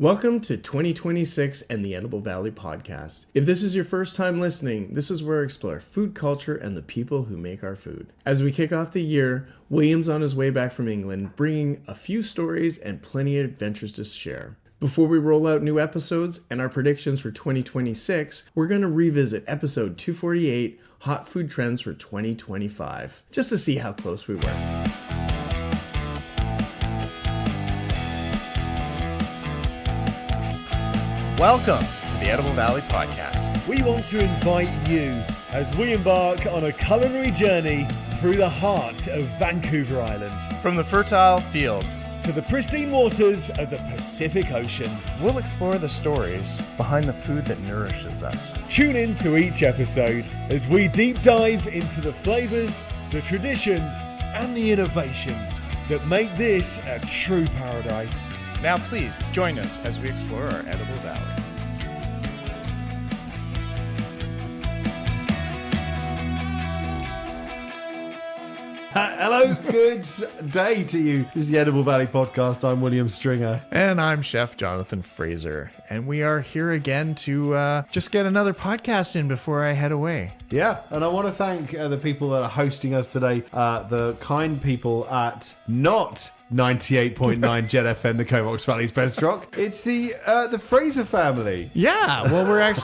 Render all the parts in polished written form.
Welcome to 2026 and the Edible Valley podcast. If this is your first time listening, this is where I explore food culture and the people who make our food. As we kick off the year, William's on his way back from England, bringing a few stories and plenty of adventures to share. Before we roll out new episodes and our predictions for 2026, we're going to revisit episode 248, Hot Food Trends for 2025, just to see how close we were. Welcome to the Edible Valley podcast. We want to invite you as we embark on a culinary journey through the heart of Vancouver Island From the fertile fields, to the pristine waters of the Pacific Ocean. we'll explore the stories behind the food that nourishes us. Tune in to each episode as we deep dive into the flavors, the traditions, and the innovations that make this a true paradise. Now please join us as we explore our Edible Valley. Hello, good day to you. This is the Edible Valley podcast. I'm William Stringer. And I'm Chef Jonathan Fraser. And we are here again to just get another podcast in before I head away. Yeah, and I want to thank the people that are hosting us today, the kind people at not 98.9 Jet FM, the Comox Valley's best rock. It's the Fraser family. Yeah, well,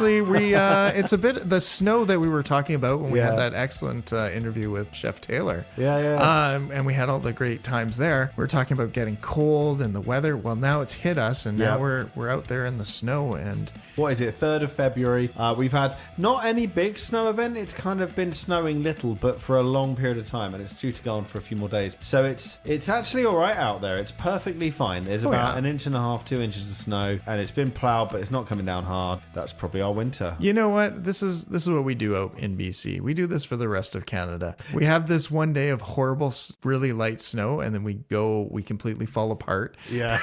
it's a bit the snow that we were talking about when we had that excellent interview with Chef Taylor. Yeah. And we had all the great times there. We were talking about getting cold and the weather. Well, now it's hit us, and now we're out there in the snow. And what is it? 3rd of February. We've had not any big snow event. It's kind of been snowing little, but for a long period of time, and it's due to go on for a few more days. So it's actually all right out there. It's perfectly fine. There's about 1.5 inches, 2 inches of snow, and it's been plowed, but it's not coming down hard. That's probably our winter. you know what? This is what we do out in BC. We do this for the rest of Canada. We have this one day of horrible, really light snow, and then we completely fall apart. Yeah.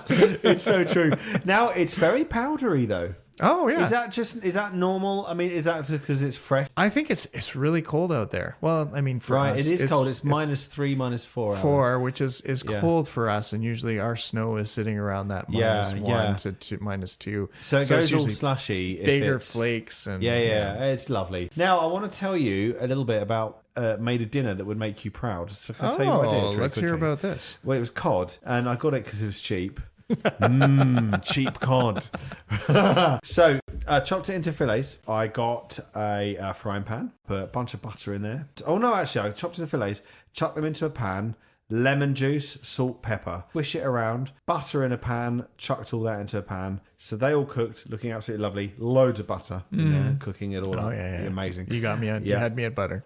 It's so true. Now, it's very powdery, though. Oh yeah. Is that normal? I mean, is that just because it's fresh? I think it's really cold out there. Well, I mean, for us, it is cold. It's -3, -4. 4, which is cold for us, and usually our snow is sitting around that -1 to -2. So it goes all slushy. Bigger flakes and it's lovely. Now I want to tell you a little bit about made a dinner that would make you proud. So can I tell you what I did? Let's hear about this. Well, it was cod, and I got it because it was cheap. Cheap cod. So chopped it into fillets. I got a frying pan, put a bunch of butter in there. Oh no, actually I chopped it into fillets, chucked them into a pan, lemon juice, salt, pepper, swish it around, butter in a pan, chucked all that into a pan. So they all cooked, looking absolutely lovely. Loads of butter in there, cooking it all up. Yeah. Amazing. You got me on. You had me at butter.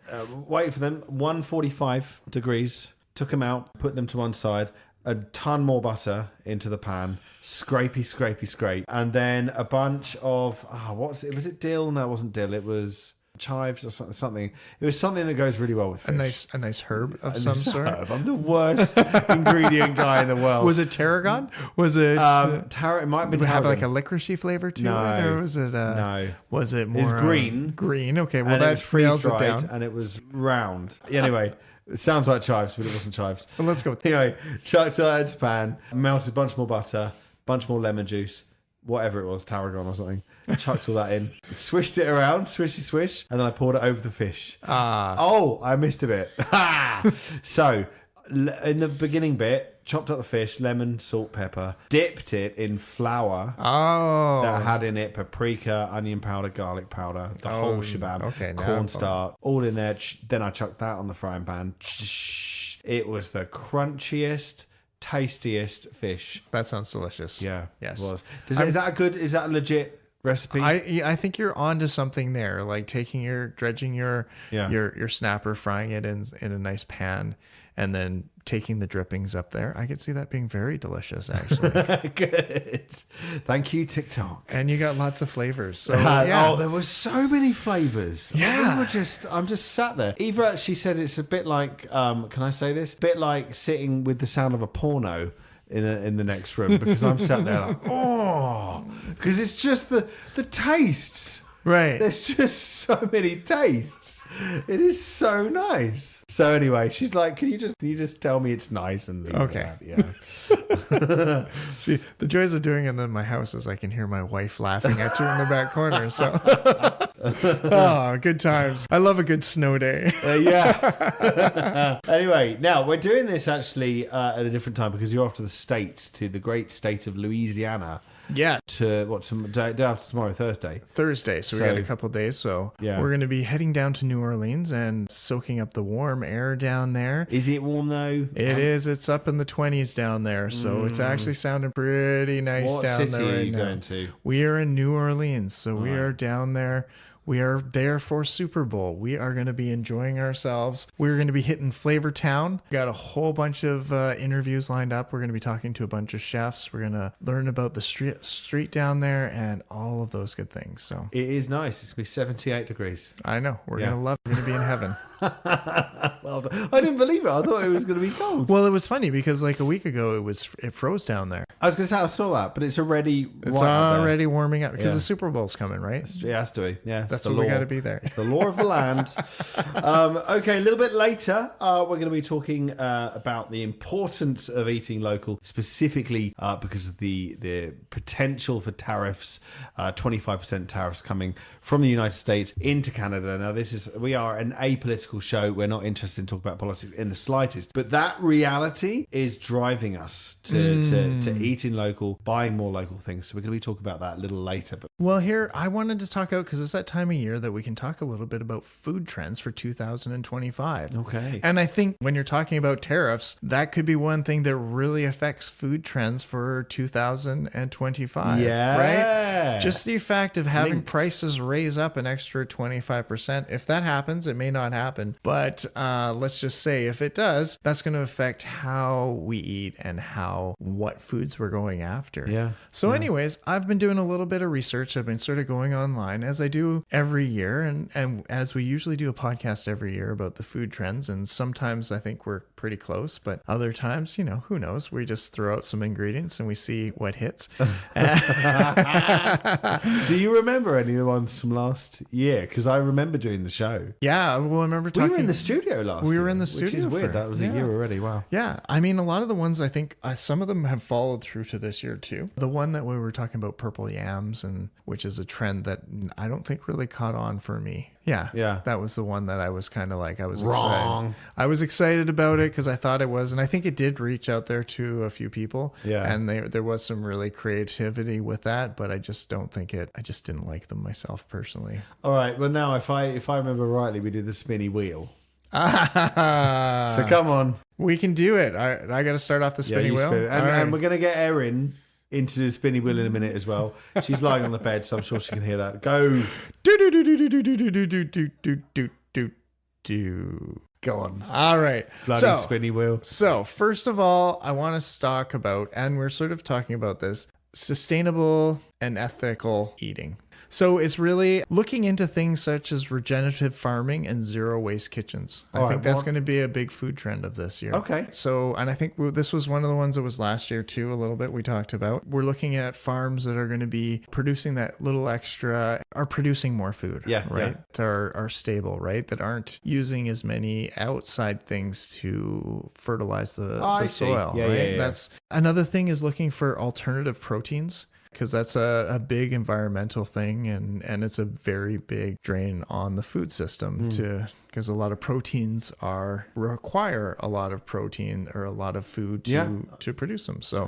Wait for them, 145 degrees. Took them out, put them to one side. A ton more butter into the pan, scrape, and then a bunch of was it dill? No, it wasn't dill. It was chives or something. It was something that goes really well with fish. A nice herb of some sort. I'm the worst ingredient guy in the world. Was it tarragon? Was it? It might have been. Would it have like a licoricey flavor to it, or was it? No. Was it more? It's green. Green. Okay. Well, and that it was freeze it down. dried, and it was round. Anyway. It sounds like chives, but it wasn't chives. Well, let's go. Anyway, chucked that into the pan, melted a bunch more butter, bunch more lemon juice, whatever it was, tarragon or something. Chucked all that in, swished it around, swish, and then I poured it over the fish. Oh, I missed a bit. So, in the beginning bit, chopped up the fish, lemon, salt, pepper, dipped it in flour that had in it paprika, onion powder, garlic powder, the whole shabab, cornstarch, all in there. Then I chucked that on the frying pan. It was the crunchiest, tastiest fish. That sounds delicious. Yeah, yes. It was. Is that a legit recipe? I think you're onto something there, like dredging your snapper, frying it in a nice pan, and then taking the drippings up there. I could see that being very delicious, actually. Good. Thank you, TikTok. And you got lots of flavors. So, Oh, there were so many flavors. Yeah. I'm just sat there. Eva actually said it's a bit like, can I say this? A bit like sitting with the sound of a porno in the next room, because I'm sat there like, because it's just the tastes Right. There's just so many tastes. It is so nice. So anyway, she's like, can you just tell me it's nice and leave Okay. it at that? Yeah. See, the joys of doing it in my house is I can hear my wife laughing at you in the back corner. So, oh, good times. I love a good snow day. Yeah. Anyway, now we're doing this actually at a different time because you're off to the States, to the great state of Louisiana. Yeah. To day after tomorrow, Thursday. So we got a couple days. So yeah. We're going to be heading down to New Orleans and soaking up the warm air down there. Is it warm though? It is. It's up in the 20s down there. So it's actually sounding pretty nice down there. What city are you going to? We are in New Orleans. So we are down there. We are there for Super Bowl. We are going to be enjoying ourselves. We're going to be hitting Flavor Town. We got a whole bunch of interviews lined up. We're going to be talking to a bunch of chefs. We're going to learn about the street down there and all of those good things. So it is nice. It's going to be 78 degrees. I know. We're going to love it. We're going to be in heaven. Well, I didn't believe it. I thought it was going to be cold. Well, it was funny because like a week ago it froze down there. I was going to say I saw that, but it's already warming up because the Super Bowl's coming, right? It has to be. Yeah, that's what we got to be there. It's the law of the land. Okay, a little bit later, we're going to be talking about the importance of eating local, specifically because of the potential for tariffs, 25% tariffs coming from the United States into Canada. Now, we are an apolitical show. We're not interested in talking about politics in the slightest, but that reality is driving us to eating local, buying more local things. So we're going to be talking about that a little later. But well, here I wanted to talk out because it's that time of year that we can talk a little bit about food trends for 2025. Okay. And I think when you're talking about tariffs, that could be one thing that really affects food trends for 2025. Yeah. Right? Just the fact of having prices raise up an extra 25%. If that happens, it may not happen. But let's just say if it does, that's going to affect how we eat and what foods we're going after. Yeah. So anyways, I've been doing a little bit of research. I've been sort of going online as I do every year. And as we usually do a podcast every year about the food trends. And sometimes I think we're pretty close, but other times, who knows? We just throw out some ingredients and we see what hits. Do you remember any of the ones from last year? Because I remember doing the show. Yeah. Well, I remember talking. We were in the studio last year. We were in the studio. Which is weird. That was a year already. Wow. Yeah. I mean, a lot of the ones I think some of them have followed through to this year too. The one that we were talking about, purple yams, and which is a trend that I don't think really caught on for me. Yeah. That was the one that I was kind of like, I was excited. I was excited about it because I thought it was, and I think it did reach out there to a few people. Yeah. And there was some really creativity with that, but I just don't think I just didn't like them myself personally. All right. Well, now if I remember rightly, we did the spinny wheel. So come on. We can do it. I got to start off the spinny wheel. And we're going to get Erin into the spinny wheel in a minute as well. She's lying on the bed, so I'm sure she can hear that. Go. Go on. All right. Bloody spinny wheel. So first of all, I want to talk about, and we're sort of talking about this, sustainable and ethical eating. So it's really looking into things such as regenerative farming and zero waste kitchens. I think that's going to be a big food trend of this year. Okay. So, and I think this was one of the ones that was last year too, a little bit we talked about. We're looking at farms that are going to be producing that little extra, are producing more food. Yeah. Right. That are stable, right? That aren't using as many outside things to fertilize the soil. Yeah, right. Yeah. That's another thing is looking for alternative proteins. Because that's a big environmental thing, and it's a very big drain on the food system because a lot of proteins require a lot of protein or a lot of food to produce them. So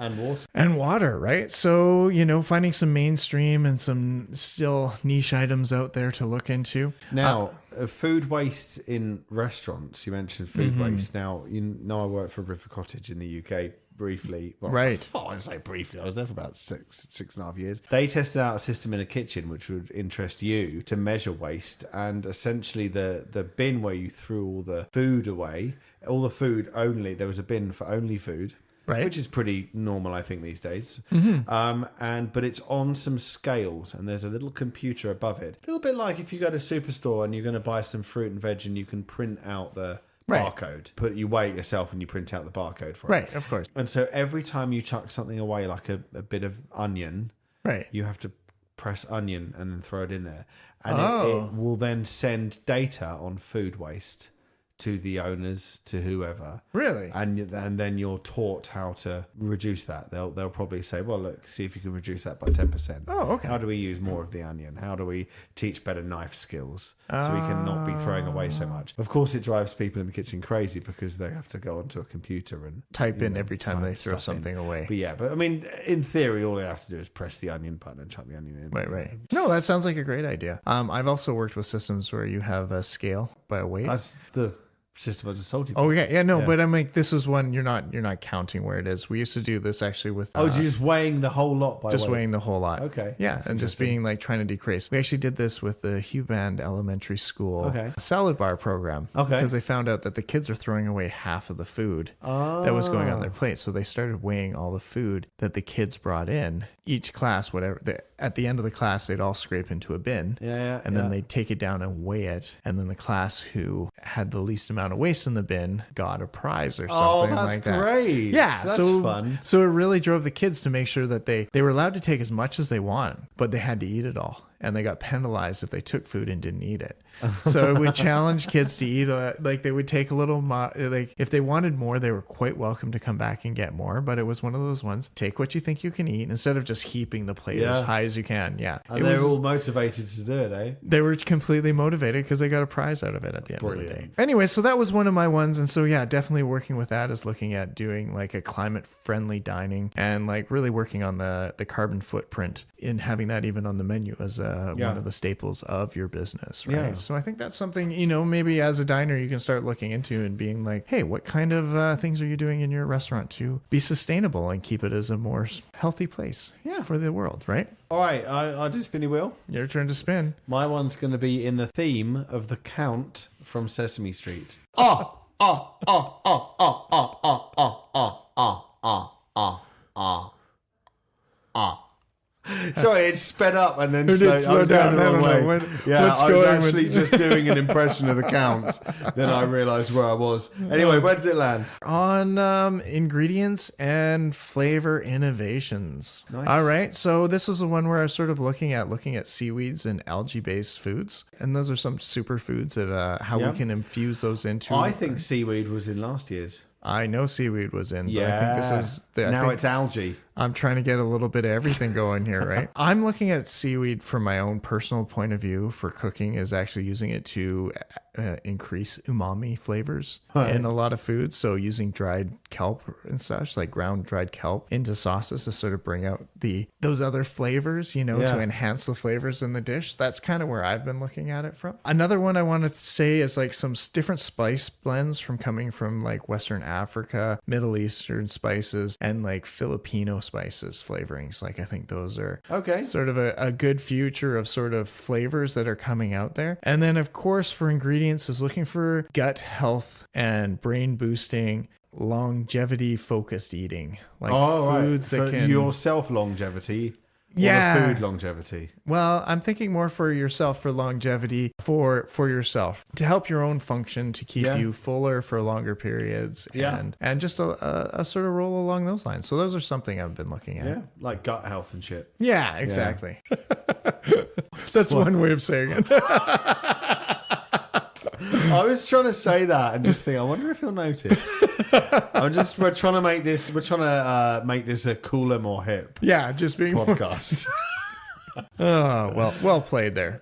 and water, right? So finding some mainstream and some still niche items out there to look into. Now, food waste in restaurants. You mentioned food waste. Now I work for River Cottage in the UK. Briefly. Well, right. I wouldn't say briefly. I was there for about six and a half years. They tested out a system in a kitchen which would interest you to measure waste, and essentially the bin where you threw all the food away, all the food only, there was a bin for only food. Right. Which is pretty normal, I think, these days. But it's on some scales, and there's a little computer above it. A little bit like if you go to Superstore and you're going to buy some fruit and veg, and you can print out the barcode. You weigh it yourself and you print out the barcode for it. Right, of course. And so every time you chuck something away, like a bit of onion, right, you have to press onion and then throw it in there. And it will then send data on food waste to the owners, to whoever. Really? And then you're taught how to reduce that. They'll probably say, well, look, see if you can reduce that by 10%. Oh, okay. How do we use more of the onion? How do we teach better knife skills so we can not be throwing away so much? Of course, it drives people in the kitchen crazy because they have to go onto a computer and type in every time they throw something away. But I mean, in theory, all they have to do is press the onion button and chuck the onion in. Right. No, that sounds like a great idea. I've also worked with systems where you have a scale by a weight. That's the system I just told you. Oh yeah, but I mean, this was one you're not counting where it is. We used to do this actually with. You're just weighing the whole lot by just weight. weighing the whole lot. Okay, yeah, that's and just being like trying to decrease. We actually did this with the Hugh Band Elementary School salad bar program. Okay, because they found out that the kids are throwing away half of the food that was going on their plate, so they started weighing all the food that the kids brought in. Each class, at the end of the class, they'd all scrape into a bin. And then they'd take it down and weigh it. And then the class who had the least amount of waste in the bin got a prize or something like that. Oh, that's great. Yeah. That's fun. So it really drove the kids to make sure that they were allowed to take as much as they want, but they had to eat it all. And they got penalized if they took food and didn't eat it. So we challenged kids to eat. Like they would take a little, like if they wanted more, they were quite welcome to come back and get more. But it was one of those ones, take what you think you can eat instead of just heaping the plate as high as you can. Yeah. And they were all motivated to do it, eh? They were completely motivated because they got a prize out of it at the end of the day. Anyway, so that was one of my ones. And so, yeah, definitely working with that is looking at doing like a climate friendly dining and like really working on the carbon footprint in having that even on the menu as one of the staples of your business, right? Yeah. So I think that's something, maybe as a diner you can start looking into and being like, hey, what kind of things are you doing in your restaurant to be sustainable and keep it as a more healthy place for the world, right? All right, I do spinny wheel. Your turn to spin. My one's going to be in the theme of the Count from Sesame Street. Sorry, it sped up and then slowed. I was going the wrong way. I was actually just doing an impression of the Count. Then I realised where I was. Anyway, where did it land? On ingredients and flavor innovations. Nice. All right, so this is the one where I was sort of looking at seaweeds and algae-based foods, and those are some superfoods that how we can infuse those into. I think seaweed was in last year's. I know seaweed was in, but I think this is... Now it's algae. I'm trying to get a little bit of everything going here, right? I'm looking at seaweed from my own personal point of view for cooking is actually using it to increase umami flavors in a lot of foods. So using dried kelp and such, like ground dried kelp into sauces to sort of bring out those other flavors, to enhance the flavors in the dish. That's kind of where I've been looking at it from. Another one I want to say is like some different spice blends coming from like Western Africa, Middle Eastern spices, and like Filipino spices flavorings. Like I think those are sort of a good future of sort of flavors that are coming out there. And then of course for ingredients is looking for gut health and brain boosting, longevity focused eating, like foods that can yourself longevity. The food longevity. Well, I'm thinking more for yourself, for longevity, for yourself, to help your own function, to keep you fuller for longer periods, and just a sort of roll along those lines. So those are something I've been looking at. Yeah, like gut health and shit. Yeah, exactly. That's one way of saying it. I was trying to say that and just think, I wonder if he'll notice. We're trying to make this a cooler, more hip. Yeah, just being podcast. Well played there.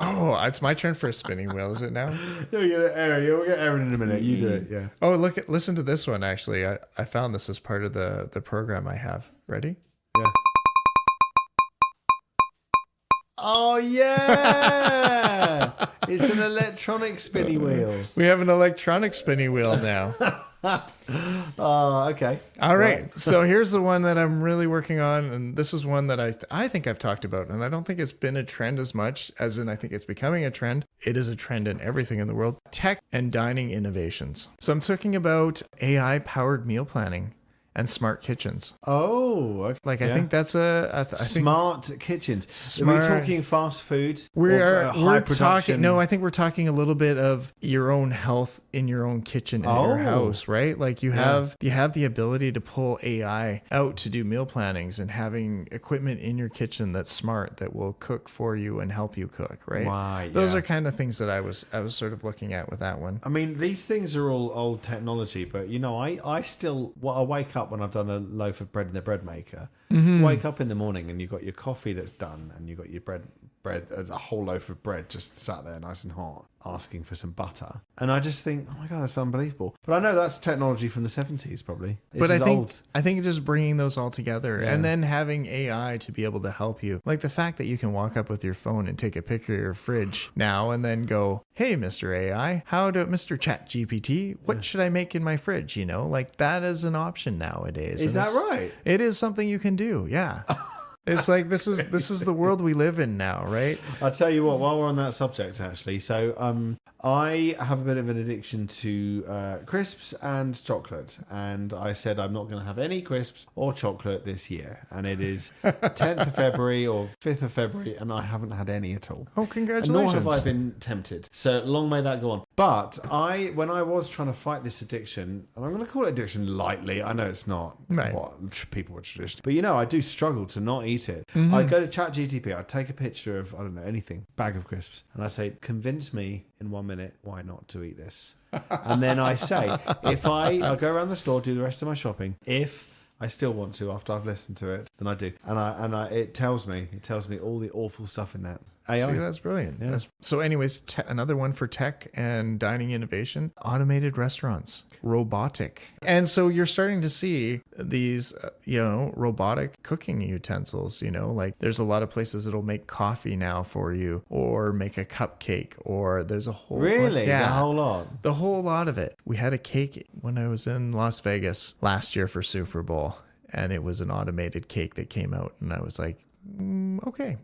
Oh, it's my turn for a spinning wheel, is it now? We'll get Aaron in a minute. You do it, yeah. Oh, listen to this one, actually. I found this as part of the program I have. Ready? Yeah. Oh, yeah. It's an electronic spinny wheel. We have an electronic spinny wheel now. Oh, okay. All right. So here's the one that I'm really working on. And this is one that I think I've talked about. And I don't think it's been a trend as much as in I think it's becoming a trend. It is a trend in everything in the world. Tech and dining innovations. So I'm talking about AI-powered meal planning and smart kitchens. Oh, okay. Like, I think that's I think smart kitchens. Smart. Are we talking fast food? We're high talking. production? No, I think we're talking a little bit of your own health in your own kitchen in your house, right? Like you have the ability to pull AI out to do meal plannings and having equipment in your kitchen that's smart that will cook for you and help you cook, right? Right, Those are kind of things that I was sort of looking at with that one. I mean, these things are all old technology, but you know, I still, I wake up when I've done a loaf of bread in the bread maker. Wake up in the morning and you've got your coffee that's done, and you've got your bread, a whole loaf of bread just sat there nice and hot, asking for some butter. And I just think, oh my God, that's unbelievable. But I know that's technology from the 70s, probably. But I think just bringing those all together and then having AI to be able to help you. Like the fact that you can walk up with your phone and take a picture of your fridge now and then go, hey, Mr. AI, Mr. Chat GPT, what should I make in my fridge? You know, like that is an option nowadays. Is that right? It is something you can do. Yeah. It's like this is the world we live in now, right? I'll tell you what, while we're on that subject, actually, so I have a bit of an addiction to crisps and chocolate, and I said I'm not going to have any crisps or chocolate this year, and it is 10th of February or 5th of February, and I haven't had any at all. Oh, congratulations. And nor have I been tempted. So long may that go on. But when I was trying to fight this addiction, and I'm going to call it addiction lightly, I know it's not what people would traditionally, but you know, I do struggle to not eat it. I'd go to ChatGPT, I'd take a picture of, I don't know, anything, bag of crisps, and I'd say, convince me in 1 minute why not to eat this. And then I say, I'll go around the store, do the rest of my shopping. If I still want to after I've listened to it, then I do. And it tells me all the awful stuff in that. AI. See, that's brilliant. Yeah. So anyways, another one for tech and dining innovation, automated restaurants, robotic. And so you're starting to see these, robotic cooking utensils, like there's a lot of places that'll make coffee now for you or make a cupcake, or there's a whole Really? The whole lot? The whole lot of it. We had a cake when I was in Las Vegas last year for Super Bowl, and it was an automated cake that came out, and I was like, okay.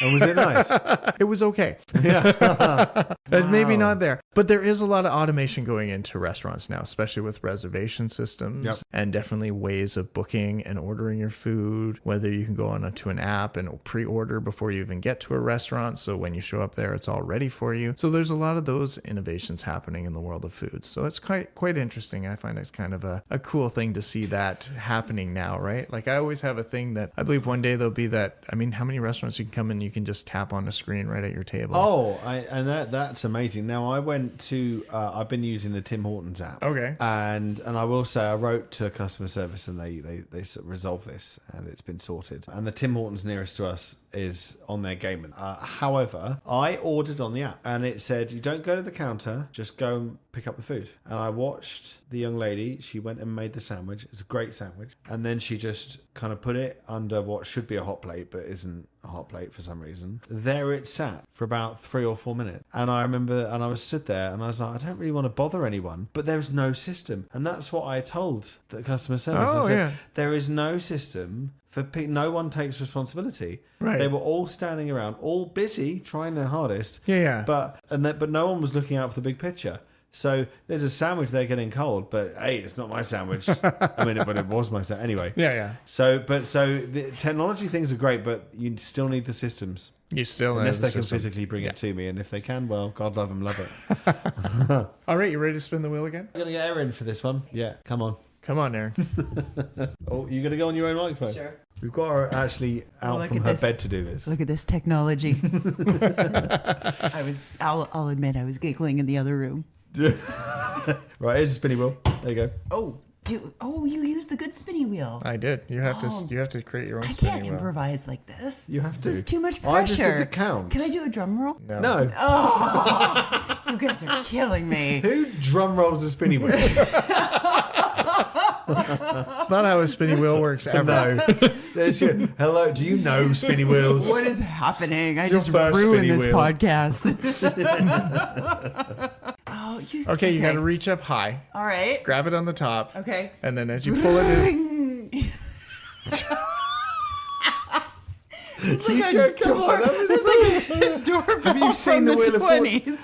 And was it nice? It was okay. Yeah. Maybe not there. But there is a lot of automation going into restaurants now, especially with reservation systems and definitely ways of booking and ordering your food, whether you can go onto an app and pre-order before you even get to a restaurant. So when you show up there, it's all ready for you. So there's a lot of those innovations happening in the world of food. So it's quite interesting. I find it's kind of a cool thing to see that happening now, right? Like I always have a thing that I believe one day there'll be that. I mean, how many restaurants you can come in, you can just tap on a screen right at your table. Oh, that's amazing. Now I went to, I've been using the Tim Hortons app. Okay. And I will say I wrote to customer service and they resolved this and it's been sorted. And the Tim Hortons nearest to us is on their game. However, I ordered on the app and it said, you don't go to the counter, just go and pick up the food. And I watched the young lady, she went and made the sandwich. It's a great sandwich. And then she just kind of put it under what should be a hot plate, but isn't a hot plate for some reason. There it sat for about 3 or 4 minutes. And I remember, and I was stood there and I was like, I don't really want to bother anyone, but there was no system. And that's what I told the customer service. I said, there is no system. No one takes responsibility. Right. They were all standing around, all busy, trying their hardest. Yeah. But no one was looking out for the big picture. So there's a sandwich there getting cold, but hey, it's not my sandwich. I mean, but it was my sandwich anyway. Yeah. So the technology things are great, but you still need the systems. You still unless they can physically bring it to me, and if they can, well, God love them, love it. All right, you ready to spin the wheel again? I'm gonna get Erin for this one. Yeah, come on, Aaron. Oh, you gonna go on your own microphone? Sure. We've got her actually out from her bed to do this. Look at this technology. I'll admit I was giggling in the other room. Right, here's a spinny wheel. There you go. You used the good spinny wheel. I did. You have to create your own I spinning can't wheel. improvise like this. You have to. This is too much pressure. I just did the count. Can I do a drum roll? No. Oh, you guys are killing me. Who drum rolls a spinny wheel? It's not how a spinning wheel works ever. No. Hello, do you know spinny wheels? What is happening? I just ruined this podcast. Okay, you got to reach up high. All right. Grab it on the top. Okay. And then as you pull it in. It's like a door. It's like a door. Have you seen the Wheel of Fortune?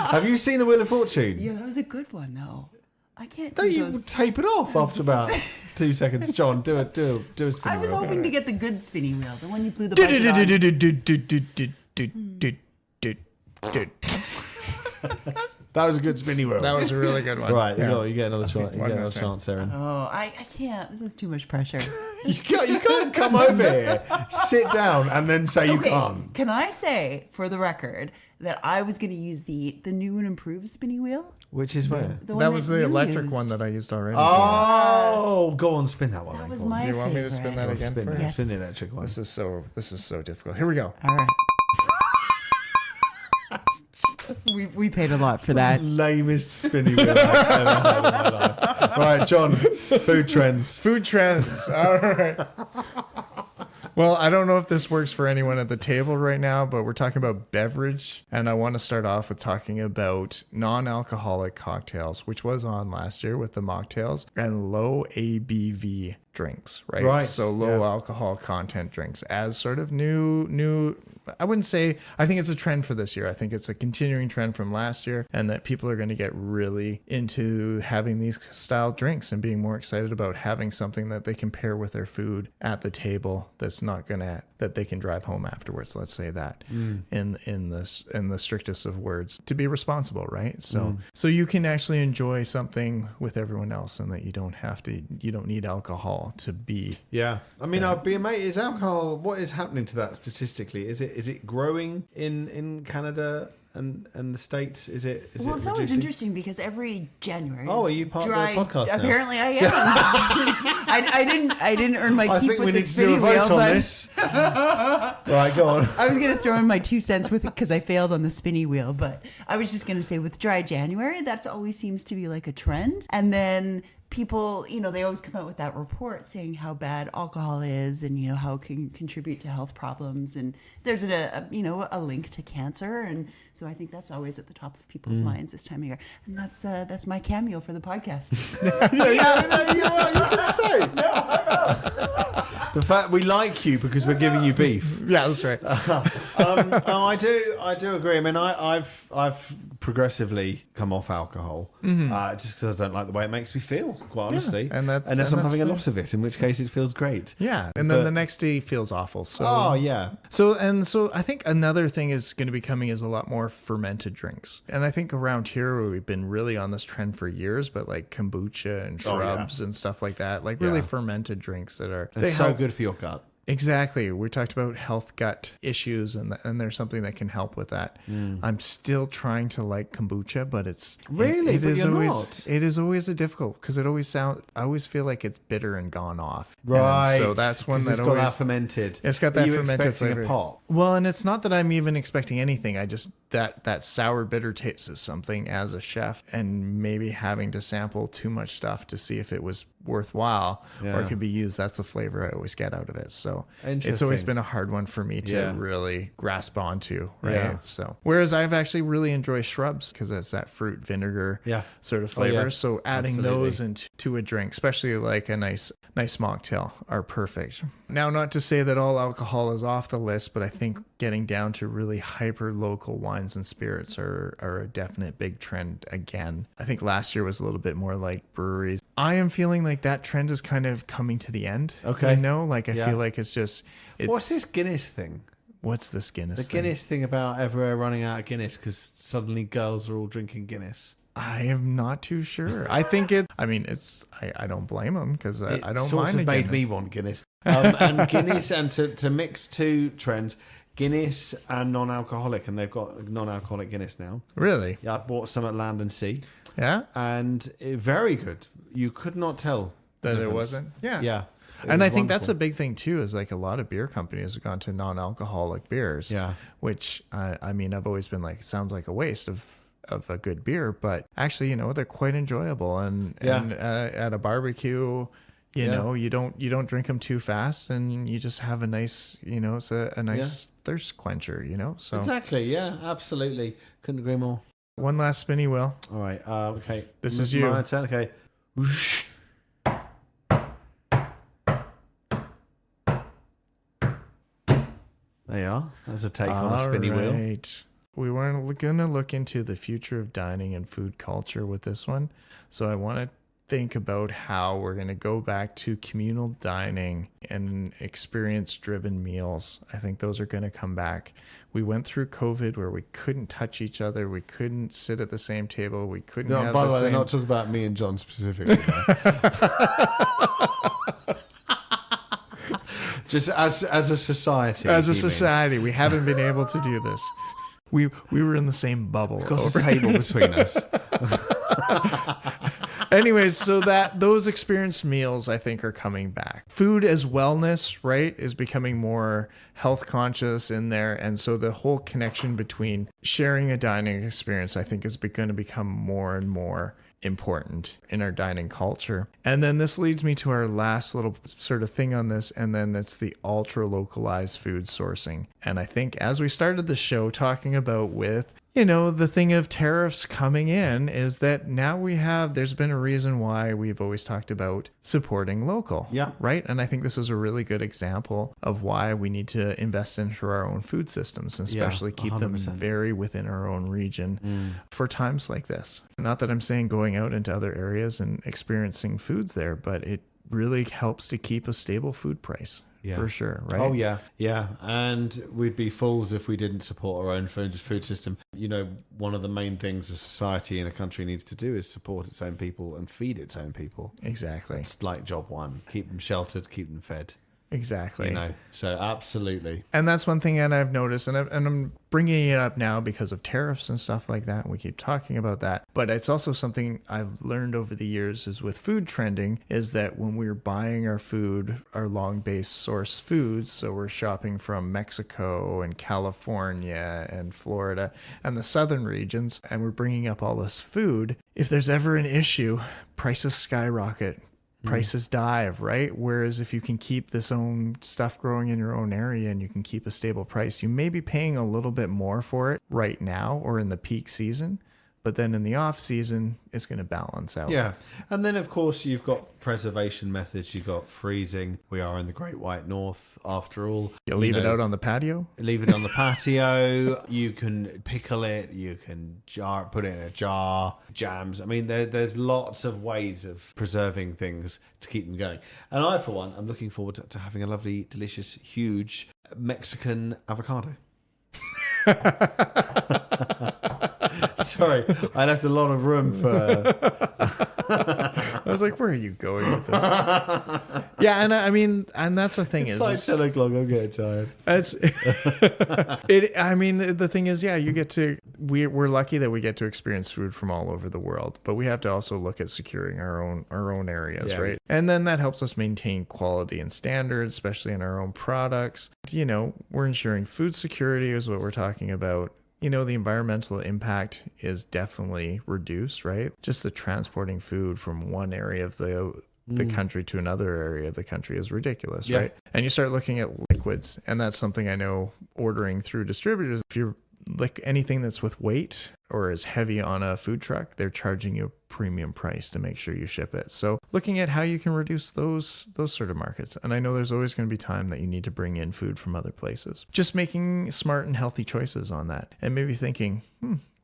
Have you seen the Wheel of Fortune? Yeah, that was a good one though. I can't Don't do you those. tape it off after about 2 seconds? John, do a spinning I was wheel. hoping to get the good spinny wheel, the one you blew the budget on. That was a good spinning wheel. That was a really good one. Right, Yeah. you get another chance. You One get more another time. chance, Erin. Oh, I can't. This is too much pressure. You can't come over here, sit down, and then say you Okay, can't. can I say, for the record, that I was going to use the new and improved spinny wheel? Which is where? The one That was the you electric used. one that I used already. Oh, go on, spin that one. That then, was go on. my Do you want me to favorite. spin that again Spin, first? that. Yes. Spin the electric one. This is so difficult. Here we go. All right. we paid a lot for that. Lamest spinning wheel I've ever had in my life. Right, John, food trends. Food trends. All right. Well, I don't know if this works for anyone at the table right now, but we're talking about beverage. And I want to start off with talking about non-alcoholic cocktails, which was on last year with the mocktails, and low ABV drinks, right? Right, So low yeah. alcohol content drinks as sort of new, I wouldn't say, I think it's a trend for this year. I think it's a continuing trend from last year, and that people are going to get really into having these style drinks and being more excited about having something that they can pair with their food at the table that's not going to, that they can drive home afterwards. Let's say that in the strictest of words, to be responsible, right? So you can actually enjoy something with everyone else, and that you don't need alcohol to be. Yeah, I mean, I'd be amazed. Is alcohol? What is happening to that statistically? Is it growing in Canada and the States? Is it? Well, it's always reducing? interesting because every January. Oh, are you part of the podcast now? Apparently, I am. I didn't earn my I keep think with we the need to do a spinning wheel, vote on but this. Right, go on. I was going to throw in my 2 cents with it because I failed on the spinny wheel. But I was just going to say, with dry January, that always seems to be like a trend. And then people, they always come out with that report saying how bad alcohol is, and how it can contribute to health problems, and there's a link to cancer, and so I think that's always at the top of people's minds this time of year, and that's my cameo for the podcast. You can stay. The fact we like you because we're giving you beef. Yeah, that's right. I do agree. I mean, I've progressively come off alcohol just because I don't like the way it makes me feel. Quite honestly, and unless I'm having a fine. lot of it, in which case it feels great. Yeah, and then But- the next day feels awful. So Oh yeah, So I think another thing is going to be coming is a lot more fermented drinks. And I think around here we've been really on this trend for years, but like kombucha and Oh, yeah. shrubs and stuff like that, like really Yeah. fermented drinks that are it's so good for your gut. Exactly. We talked about health gut issues, and there's something that can help with that. I'm still trying to like kombucha, but it's Really? it But is you're always not? it is always a difficult because I always feel like it's bitter and gone off. And Right. so that's one 'Cause that it's got always that fermented. it's got that Are you fermented expecting flavor. a pot? Well, and it's not that I'm even expecting anything. I just that sour bitter taste is something as a chef, and maybe having to sample too much stuff to see if it was worthwhile or Yeah. it could be used. That's the flavor I always get out of it. So it's Interesting. always been a hard one for me to Yeah. really grasp onto, right? Yeah. So whereas I've actually really enjoyed shrubs because it's that fruit vinegar Yeah. sort of Oh, yeah. flavors. So adding Absolutely. those into a drink, especially like a nice mocktail, are perfect. Now, not to say that all alcohol is off the list, but I think getting down to really hyper local wines and spirits are a definite big trend again. I think last year was a little bit more like breweries. I am feeling like that trend is kind of coming to the end. Okay. Like I Yeah. feel like it's What's this Guinness thing? What's this Guinness The thing? Guinness thing about everywhere running out of Guinness because suddenly girls are all drinking Guinness. I am not too sure. I think I don't blame them because I don't sort mind of a made Guinness. me want Guinness. And Guinness, and to mix two trends, Guinness and non-alcoholic, and they've got non-alcoholic Guinness now. Really? Yeah, I bought some at Land and Sea, Yeah? and very good. You could not tell the That it difference. wasn't? Yeah. Yeah. It And was I think that's a wonderful. big thing too, is like a lot of beer companies have gone to non-alcoholic beers. Yeah. Which I mean, I've always been like, it sounds like a waste of a good beer, but actually, they're quite enjoyable. And at a barbecue, you don't drink them too fast, and you just have a nice, it's a nice thirst quencher, So Exactly. Yeah. Absolutely. Couldn't agree more. one last spinny wheel. All right. Okay. This is you. My turn. Okay. Whoosh. There you are. That's a take on a spinny wheel. Right. we weren't going to look into the future of dining and food culture with this one. So I want to think about how we're going to go back to communal dining and experience-driven meals. I think those are going to come back. We went through COVID where we couldn't touch each other. We couldn't sit at the same table. We couldn't have by the way, same... they're not talking about me and John specifically. Just as a society. As a society, we haven't been able to do this. We were in the same bubble. Got a table between us. Anyways, so those experienced meals, I think, are coming back. Food as wellness, right, is becoming more health conscious in there. And so the whole connection between sharing a dining experience, I think, is going to become more and more important in our dining culture. And then this leads me to our last little sort of thing on this, and then it's the ultra localized food sourcing. And I think as we started the show talking about with, you know, the thing of tariffs coming in, is that now there's been a reason why we've always talked about supporting local. Yeah. Right. And I think this is a really good example of why we need to invest into our own food systems, and especially keep 100%. Them very within our own region for times like this. Not that I'm saying going out into other areas and experiencing foods there, but it really helps to keep a stable food price. Yeah. For sure, right? Oh, yeah, yeah. And we'd be fools if we didn't support our own food system. You know, one of the main things a society and a country needs to do is support its own people and feed its own people. Exactly. It's like job one. Keep them sheltered, keep them fed. Exactly. You know, so absolutely. And that's one thing that I've noticed, and I'm bringing it up now because of tariffs and stuff like that. And we keep talking about that. But it's also something I've learned over the years is with food trending, is that when we're buying our food, our long-based source foods, so we're shopping from Mexico and California and Florida and the southern regions, and we're bringing up all this food, if there's ever an issue, prices skyrocket. Prices dive, right? Whereas if you can keep this own stuff growing in your own area and you can keep a stable price, you may be paying a little bit more for it right now or in the peak season, but then in the off season, it's going to balance out. Yeah. And then, of course, you've got preservation methods. You've got freezing. We are in the Great White North, after all. You leave it out on the patio? Leave it on the patio. You can pickle it. You can put it in a jar. Jams. I mean, there's lots of ways of preserving things to keep them going. And I, for one, I'm looking forward to having a lovely, delicious, huge Mexican avocado. Sorry, I left a lot of room for... I was like, where are you going with this? Yeah, and I mean, and that's the thing, it's like 10 o'clock, I'm getting tired. I mean, the thing is, yeah, we're lucky that we get to experience food from all over the world, but we have to also look at securing our own areas, right? And then that helps us maintain quality and standards, especially in our own products. You know, we're ensuring food security is what we're talking about. You know, the environmental impact is definitely reduced, right? Just the transporting food from one area of the country to another area of the country is ridiculous, right? And you start looking at liquids, and that's something I know ordering through distributors. If you're like anything that's with weight or is heavy on a food truck, they're charging you a premium price to make sure you ship it. So looking at how you can reduce those sort of markets. And I know there's always going to be time that you need to bring in food from other places. Just making smart and healthy choices on that. And maybe thinking,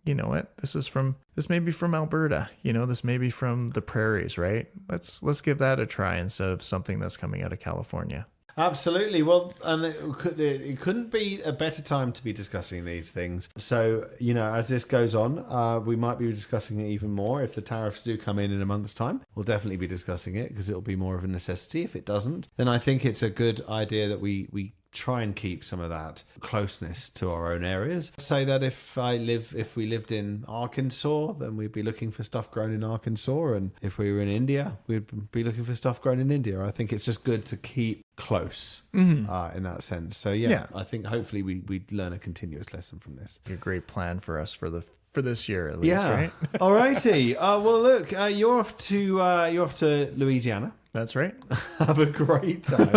you know what, this may be from Alberta, you know, this may be from the prairies, right? Let's give that a try instead of something that's coming out of California. Absolutely. Well, and it couldn't be a better time to be discussing these things. So, you know, as this goes on, we might be discussing it even more. If the tariffs do come in a month's time, we'll definitely be discussing it because it'll be more of a necessity. If it doesn't, then I think it's a good idea that we try and keep some of that closeness to our own areas. Say that if we lived in Arkansas, then we'd be looking for stuff grown in Arkansas, and if we were in India, we'd be looking for stuff grown in India. I think it's just good to keep close in that sense. So yeah, I think hopefully we'd learn a continuous lesson from this. A great plan for us for this year at least, right? Alrighty. Well, look, you're off to Louisiana. That's right. Have a great time.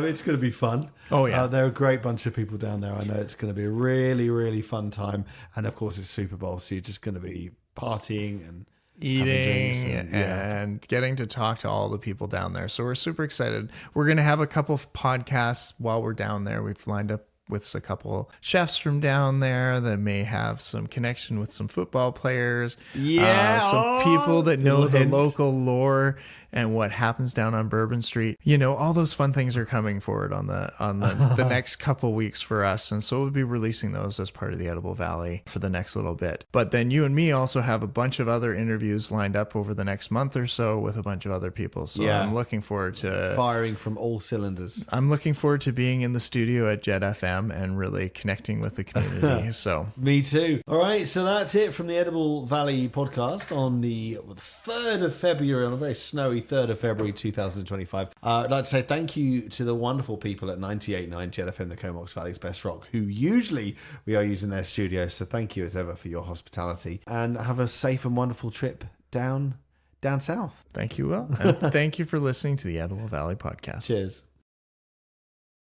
It's going to be fun. Oh, yeah. They're a great bunch of people down there. I know it's going to be a really, really fun time. And, of course, it's Super Bowl, so you're just going to be partying and eating and getting to talk to all the people down there. So we're super excited. We're going to have a couple of podcasts while we're down there. We've lined up with a couple chefs from down there that may have some connection with some football players. Yeah. Some people that know the hint. local lore and what happens down on Bourbon Street. You know, all those fun things are coming forward on the next couple weeks for us. And so we'll be releasing those as part of the Edible Valley for the next little bit. But then you and me also have a bunch of other interviews lined up over the next month or so with a bunch of other people. So I'm looking forward to firing from all cylinders. I'm looking forward to being in the studio at Jet FM and really connecting with the community. So me too. All right, so that's it from the Edible Valley podcast on the 3rd of February, on a very snowy 3rd of February 2025. I'd like to say thank you to the wonderful people at 98.9 Jet FM, the Comox Valley's best rock, who usually we are using their studio. So thank you as ever for your hospitality, and have a safe and wonderful trip down south. Thank you, Will. And thank you for listening to the Edible Valley podcast. Cheers.